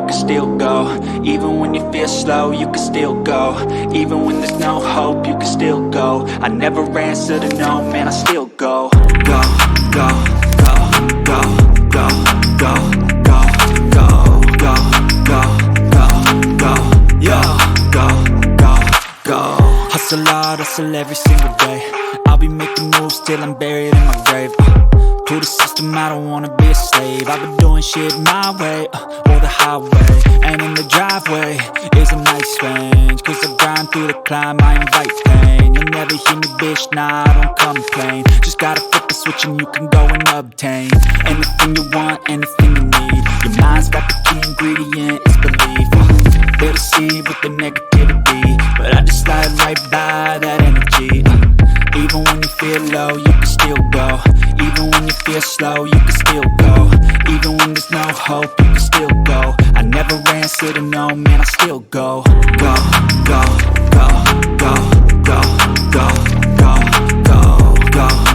can still go. Even when you feel slow, you can still go. Even when there's no hope, you can still go. I never answer to no, man, I still go. Go, go, go, go, go, go, go, go, go, go, go, go, yo, go, go, go. Hustle hard, hustle every single day. I'll be making moves till I'm buried in my grave. To the system, I don't wanna be a slave. I've been doing shit my way, or the highway. And in the driveway is a nice range, cause I grind through the climb, I invite pain. You'll never hear me, bitch, nah, I don't complain. Just gotta flip the switch and you can go and obtain anything you want, anything you need. Your mind's got the key ingredient, it's belief. They'll deceive with the negativity, but I just slide right by that energy. Even when you feel low, you can still go. Even when you feel slow, you can still go. Even when there's no hope, you can still go. I never answer to no, man, I still go. Go, go, go, go, go, go, go, go, go.